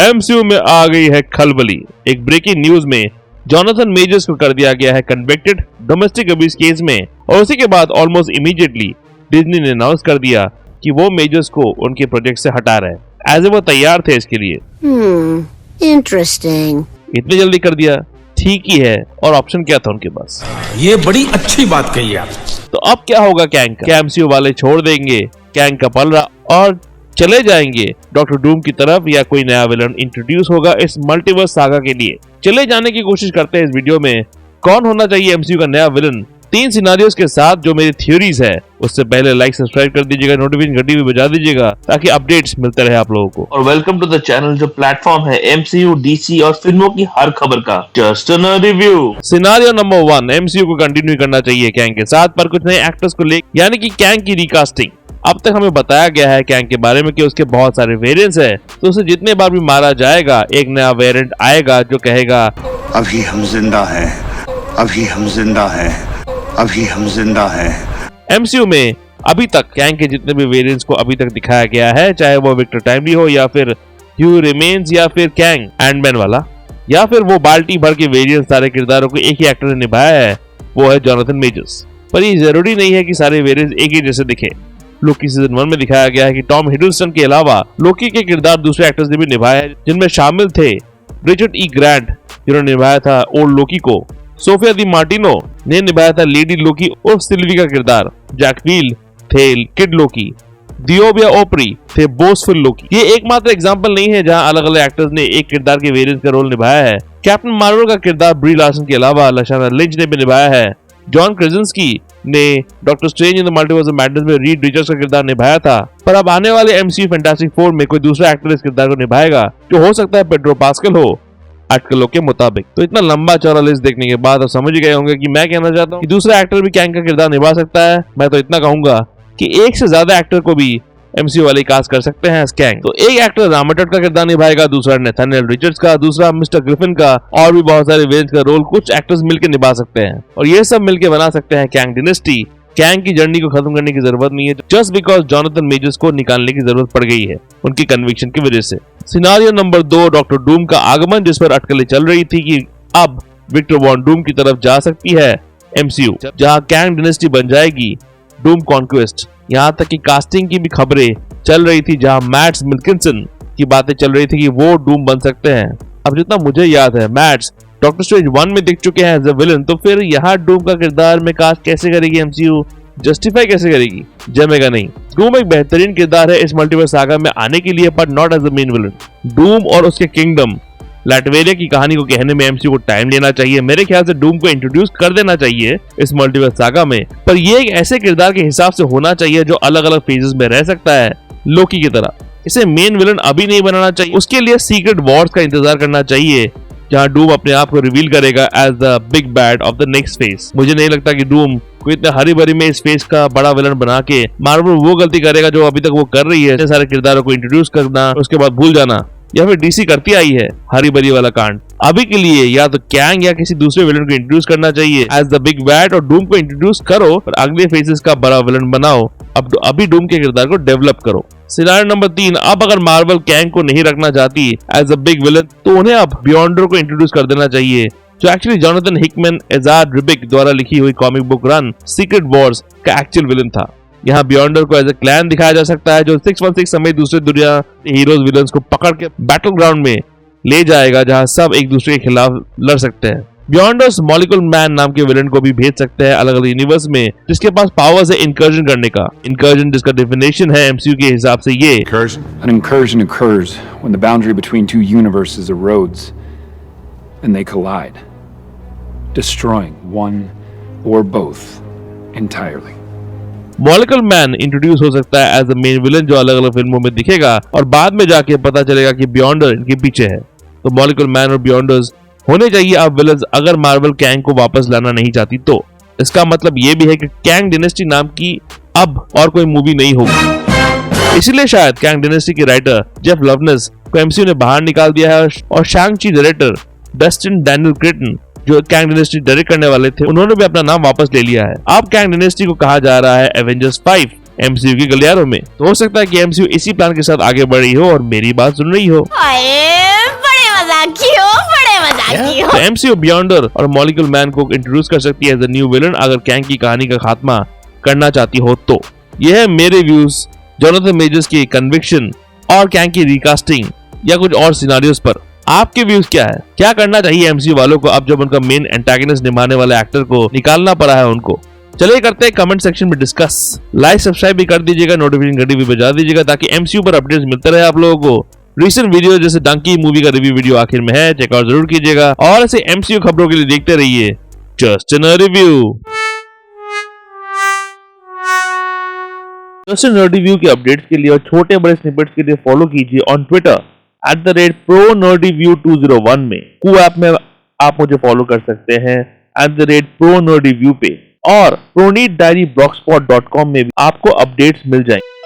MCU में आ गई है खलबली। एक ब्रेकिंग न्यूज में जोनाथन मेजर्स को कर दिया गया है कन्विक्टेड डोमेस्टिक अब्यूज केस में, और उसी के बाद ऑलमोस्ट इमीडिएटली डिज्नी ने अनाउंस कर दिया कि वो मेजर्स को उनके प्रोजेक्ट से हटा रहे हैं, एज वो तैयार थे इसके लिए। इंटरेस्टिंग। इतनी जल्दी कर दिया, ठीक ही है, और ऑप्शन क्या था उनके पास? ये बड़ी अच्छी बात कही आप। तो अब क्या होगा कैंग का? क्या एमसीयू वाले छोड़ देंगे कैंग का पलड़ा और चले जाएंगे डॉक्टर डूम की तरफ, या कोई नया विलन इंट्रोड्यूस होगा इस मल्टीवर्स सागा के लिए? चले जाने की कोशिश करते हैं इस वीडियो में। कौन होना चाहिए एमसीयू का नया विलन? 3 सिनारियोस के साथ जो मेरी थ्योरीज है। उससे पहले लाइक सब्सक्राइब कर दीजिएगा, नोटिफिकेशन घंटी भी बजा दीजिएगा ताकि अपडेट्स मिलते रहे आप लोगों को। और वेलकम टू द चैनल जो प्लेटफॉर्म है एमसीयू, डीसी और फिल्मों की हर खबर का। Just a review. Scenario number 1, MCU को कंटिन्यू करना चाहिए कैंग के साथ, पर कुछ नए एक्टर्स को लेकर, यानी कि कैंग की रिकास्टिंग। अब तक हमें बताया गया है कैंग के बारे में कि उसके बहुत सारे वेरिएंट्स हैं, तो उसे जितने बार भी मारा जाएगा एक नया वेरिएंट आएगा जो कहेगा अभी हम जिंदा हैं, अभी हम जिंदा हैं, अभी हम जिंदा हैं। एमसीयू में अभी तक कैंग के जितने भी वेरिएंट्स को अभी तक दिखाया गया है, चाहे वो विक्टर टाइमली हो या फिर ह्यू रिमेन्स या फिर कैंग एंडमैन वाला, या फिर वो बाल्टी भर के वेरिएंट्स, सारे किरदारों को एक ही एक्टर ने निभाया है, वो है जोनाथन मेजर्स। पर ये जरूरी नहीं है कि सारे वेरिएंट्स एक ही जैसे दिखे। लोकी सीजन 1 में दिखाया गया है कि टॉम हिडलस्टन के अलावा लोकी के किरदार दूसरे एक्टर्स ने भी निभाए हैं, जिनमें शामिल थे रिचर्ड ई ग्रांट जिन्होंने निभाया था ओल्ड लोकी को, सोफिया दी मार्टिनो ने निभाया था लेडी लोकी उर्फ सिल्वी का किरदार, जैक व्हील थे किड लोकी, दियोबिया ओपरी थे बोसफुल लोकी। ये एकमात्र एग्जांपल नहीं है जहां अलग अलग एक्टर्स ने एक किरदार के वेरिएंट का रोल निभाया है। कैप्टन मार्वल का किरदार ब्री लार्सन के अलावा लशाना लिंच ने भी निभाया है। जॉन क्रेजेंस्की ने doctor strange in the multiverse of madness में रीड रिचर्ड्स का किरदार निभाया था, पर अब आने वाले एमसीयू फैंटास्टिक 4 में कोई दूसरा एक्टर इस किरदार को निभाएगा, जो हो सकता है पेड्रो पास्कल हो आर्टिकलों के मुताबिक। तो इतना लंबा चौड़ा लिस्ट देखने के बाद आप समझ गए होंगे कि मैं कहना चाहता हूँ कि दूसरा एक्टर भी कैंग का किरदार निभा सकता है। मैं तो इतना कहूंगा कि एक से ज्यादा एक्टर को भी एमसीयू वाले कास्ट कर सकते हैं कैंग। तो एक एक्टर रामाटट का किरदार निभाएगा, दूसरा नेथानियल रिचर्ड्स का, दूसरा मिस्टर ग्रिफिन का, और भी बहुत सारे वेरिएंट्स का रोल कुछ एक्टर्स मिलकर निभा सकते हैं, और ये सब मिलकर बना सकते हैं कैंग डिनेस्टी। कैंग की जर्नी को खत्म करने की जरूरत नहीं है, जस्ट बिकॉज जोनाथन मेजर्स को निकालने की जरूरत पड़ गई है उनकी कन्विक्शन की वजह से। सिनारियो नंबर 2, डॉक्टर डूम का आगमन, जिस पर अटकलें चल रही थी कि अब विक्टर वॉन डूम की तरफ जा सकती है एमसीयू, जहां कैंग डिनेस्टी बन जाएगी डूम कॉन्क्वेस्ट। यहाँ तक कि कास्टिंग की भी खबरें चल रही थी, जहां मैट्स मिल्किंसन की बातें चल रही थी कि वो डूम बन सकते हैं। अब जितना मुझे याद है मैट्स डॉक्टर स्ट्रेंज 1 में दिख चुके हैं एज अ विलन, तो फिर यहाँ डूम का किरदार में कास्ट कैसे करेगी एमसीयू? जस्टिफाई कैसे करेगी? जमेगा नहीं। डूम एक बेहतरीन किरदार है इस मल्टीवर्स सागा में आने के लिए, पर not as a main villain. Doom और उसके किंगडम लैटवेरिया की कहानी को कहने में एमसीयू को टाइम लेना चाहिए। मेरे ख्याल से डूम को इंट्रोड्यूस कर देना चाहिए इस मल्टीवर्स सागा में, पर ये एक ऐसे किरदार के हिसाब से होना चाहिए जो अलग अलग फेजेस में रह सकता है, लोकी की तरह। इसे मेन विलन अभी नहीं बनाना चाहिए, उसके लिए सीक्रेट वॉर्स का इंतजार करना चाहिए, जहां डूम अपने आप को रिवील करेगा as the big bad of the next phase. मुझे नहीं लगता कि डूम को इतने हरी भरी में इस फेज का बड़ा विलन बना के मार्वल वो गलती करेगा जो अभी तक वो कर रही है, इतने सारे किरदारों को इंट्रोड्यूस करना उसके बाद भूल जाना, या फिर डीसी करती आई है हरी भरी वाला कांड। अभी के लिए या तो कैंग या किसी दूसरे विलन को इंट्रोड्यूस करना चाहिए एज द बिग बैड, और डूम को इंट्रोड्यूस करो पर अगले फेजेस का बड़ा विलन बनाओ। अब अभी डूम के किरदार को डेवलप करो। सिनारियो नंबर 3, अब अगर मार्वल कैंग को नहीं रखना चाहती एज अ बिग विलन, तो उन्हें अब बियॉन्डर को इंट्रोड्यूस कर देना चाहिए, जो एक्चुअली जोनाथन हिकमैन एजाड रिबिक द्वारा लिखी हुई comic book run secret Wars का एक्चुअल विलन था। यहाँ बियॉन्डर को एज ए क्लैन दिखाया जा सकता है, जो 616 समेत दूसरे दुनिया हीरोज विलन्स को पकड़ के बैटल ग्राउंड में ले जाएगा, जहाँ सब एक दूसरे के खिलाफ लड़ सकते हैं। बियॉन्डर्स मॉलिक्यूल मैन नाम के विलन को भी भेज सकते हैं अलग अलग यूनिवर्स में, जिसके पास पावर्स है इनकर्जन करने का। इनकर्जन जिसका डेफिनेशन है एमसीयू के हिसाब से ये An incursion occurs when the boundary between two universes erodes and they collide, destroying one or both entirely. Molecule man introduce हो सकता है एज अ मेन विलन, जो अलग अलग फिल्मों में दिखेगा, और बाद में जाके पता चलेगा कि बियॉन्डर इनके पीछे है। तो मॉलिक्यूल मैन और बियॉन्डर्स होने चाहिए अब विलन्स, अगर मार्वल कैंग को वापस लाना नहीं चाहती तो। इसका मतलब ये भी है कि कैंग डिनेस्टी नाम की अब और कोई मूवी नहीं होगी, इसलिए शायद कैंग डिनेस्टी के राइटर जेफ लवनेस को एमसीयू ने बाहर निकाल दिया है, और शैंग-ची डायरेक्टर डस्टिन डैनियल क्रेटन जो कैंग डिनेस्टी डायरेक्ट करने वाले थे, उन्होंने भी अपना नाम वापस ले लिया है। अब कैंग डिनेस्टी को कहा जा रहा है एवेंजर्स 5 एमसीयू के गलियारों में। तो हो सकता है कि एमसीयू इसी प्लान के साथ आगे बढ़ रही हो और मेरी बात सुन रही हो। डालती हूँ। तो एमसीयू बियॉन्डर और मॉलिक्यूल मैन को इंट्रोड्यूस कर सकती है एज अ न्यू विलन अगर कैंग की कहानी का खात्मा करना चाहती हो तो। यह है मेरे व्यूज जोनाथन मेजर्स की कन्विक्शन और कैंग की रिकास्टिंग या कुछ और सिनारियोस पर। आपके व्यूज क्या है? क्या करना चाहिए एमसीयू वालों को अब जब उनका मेन एंटागनिस्ट निभाने वाले एक्टर को निकालना पड़ा है उनको? चलिए करते हैं कमेंट सेक्शन में डिस्कस। लाइक सब्सक्राइब भी कर दीजिएगा, नोटिफिकेशन घंटी भी बजा दीजिएगा ताकि एमसीयू पर अपडेट्स मिलते रहे आप लोगों को। रिसेंट वीडियो जैसे डंकी मूवी का रिव्यू वीडियो आखिर में है, चेकआउट जरूर कीजिएगा और ऐसे एमसीयू खबरों के लिए देखते रहिए just in review. Just in review के अपडेट्स के लिए और छोटे बड़े स्निपेट्स के लिए फॉलो कीजिए ऑन ट्विटर @ProNerdReview201 में। कू ऐप में आप मुझे फॉलो कर सकते हैं @ProNerdReview पे और ProNeedDiary blogspot.com में भी आपको अपडेट्स मिल जाएंगे।